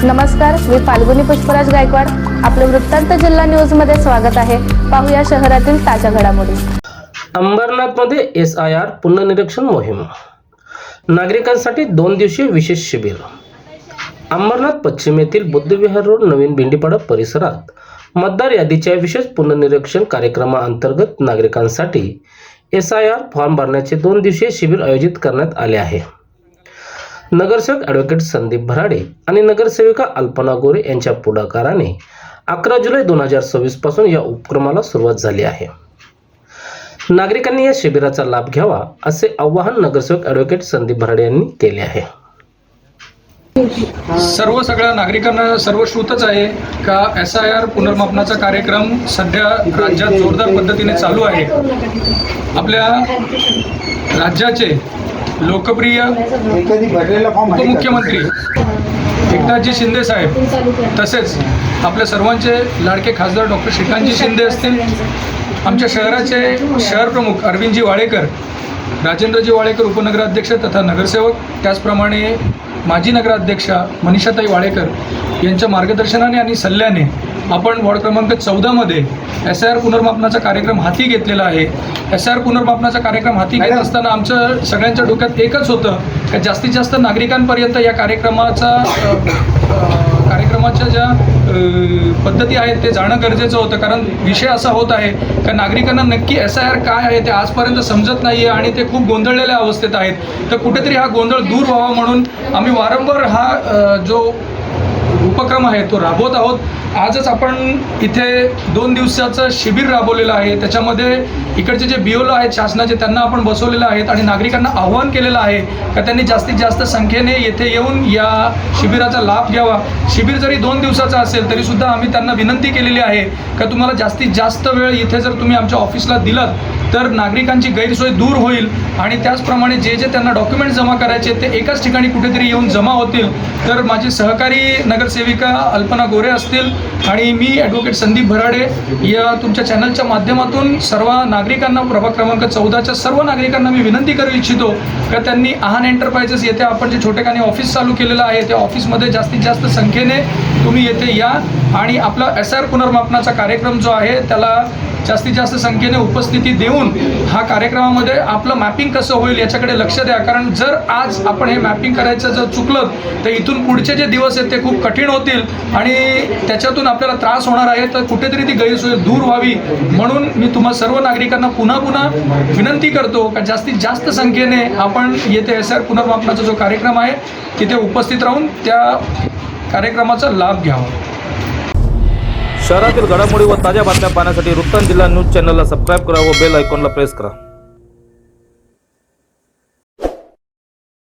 नमस्कार, मी फाल्गुनी पुष्पराज गायकवाड. आपलं वृत्तांत जिल्हा न्यूज मध्ये स्वागत आहे. पाहूया शहरातील ताज्या घडामोडी. अंबरनाथमध्ये SIR पुनर्निरीक्षण मोहीम. नागरिकांसाठी 2 दिवसीय विशेष शिबिर. अंबरनाथ पश्चिम येथील बुद्धविहार रोड नवीन भेंडीपाडा परिसरात मतदार यादीच्या विशेष पुनर्निरीक्षण कार्यक्रमाअंतर्गत नागरिकांसाठी SIR फॉर्म भरण्याचे 2 दिवसीय शिबिर आयोजित करण्यात आले आहे. नगरसेवक ॲडव्होकेट संदीप भराडे आणि नगरसेविका अल्पना गोरे यांच्या पुढाकाराने 11 जुलै 2026 पासून या उपक्रमाला सुरुवात झाली आहे. नागरिकांनी या शिबिराचा लाभ घ्यावा असे आवाहन नगरसेवक ॲडव्होकेट संदीप भराडे यांनी केले आहे. सगळ्या नागरिकांना सर्वश्रुतच आहे का SIR पुनर्मापनाचा कार्यक्रम सध्या राज्यात जोरदार पद्धतीने चालू आहे. आपल्या राज्याचे लोकप्रिय उपमुख्यमंत्री एकनाथजी शिंदे साहेब तसेच आपल्या सर्वांचे लाडके खासदार डॉक्टर श्रीकांतजी शिंदे असतील, आमच्या शहराचे शहर प्रमुख अरविंदजी वाळेकर, राजेंद्रजी वाळेकर उपनगराध्यक्ष तथा नगरसेवक, त्याचप्रमाणे माजी नगराध्यक्षा मनीषाताई वाळेकर यांच्या मार्गदर्शनाने आणि सल्ल्याने आपण वॉर्ड क्रमांक 14 मध्ये SIR पुनर्मापनाचा कार्यक्रम हाती घेतलेला आहे. SIR पुनर्मापनाचा कार्यक्रम हाती घेत असताना आमचं सगळ्यांच्या डोक्यात एकच होतं की जास्तीत जास्त नागरिकांपर्यंत या कार्यक्रमाच्या ज्या पद्धती आहेत ते जाणं गरजेचं होतं. कारण विषय असा होत आहे का नागरिकांना नक्की SIR काय आहे ते आजपर्यंत समजत नाही आहे आणि ते खूप गोंधळलेल्या अवस्थेत आहेत. तर कुठेतरी हा गोंधळ दूर व्हावा म्हणून आम्ही वारंवार हा जो उपक्रम आहे तो राबवत आहोत. आजच आपण इथे 2 दिवसाचं शिबिर राबवलेलं आहे. त्याच्यामध्ये इकडचे जे BLO आहेत शासनाचे त्यांना आपण बसवलेलं आहेत आणि नागरिकांना आव्हान केलेलं आहे का त्यांनी जास्तीत जास्त संख्येने येथे येऊन या शिबिराचा लाभ घ्यावा. शिबिर जरी 2 दिवसाचं असेल तरीसुद्धा आम्ही त्यांना विनंती केलेली आहे का तुम्हाला जास्तीत जास्त वेळ इथे जर तुम्ही आमच्या ऑफिसला दिलात तर नागरिकांची गैरसोय दूर होईल आणि त्याचप्रमाणे जे जे त्यांना डॉक्युमेंट जमा करायचे ते एकाच ठिकाणी कुठेतरी येऊन जमा होतील. तर माझी सहकारी नगरसेविका अल्पना गोरे असतील आणि मी ॲडव्होकेट संदीप भराडे या तुमच्या चॅनलच्या माध्यमातून सर्व नागरिकांना प्रभाग क्रमांक 14च्या सर्व नागरिकांना मी विनंती करू इच्छितो का त्यांनी आहान एंटरप्राइजेस येथे आपण जे छोटेखानी ऑफिस चालू केलेलं आहे त्या ऑफिसमध्ये जास्तीत जास्त संख्येने तुम्ही येथे या आणि आपला SIR पुनर्मापनाचा कार्यक्रम जो आहे त्याला जास्तीत जास्त संख्येने उपस्थिती देऊन हा कार्यक्रमामध्ये आपलं मॅपिंग कसं होईल याच्याकडे लक्ष द्या. कारण जर आज आपण हे मॅपिंग करायचं जर चुकलं तर इथून पुढचे जे दिवस आहेत ते खूप कठीण होतील आणि त्याच्यातून आपल्याला त्रास होणार आहे. तर कुठेतरी ती गैरसोय दूर व्हावी म्हणून मी तुम्हा सर्व नागरिकांना पुन्हा विनंती करतो का जास्तीत जास्त संख्येने आपण येथे SIR पुनर्मापनाचा जो कार्यक्रम आहे तिथे उपस्थित राहून त्या कार्यक्रमाचा लाभ घ्यावा. शहरातील घडामोडी व ताज्या बातम्या पाहण्यासाठी वृत्तांत जिल्हा न्यूज चॅनलला सबस्क्राईब करा व बेल आयकॉनला प्रेस करा.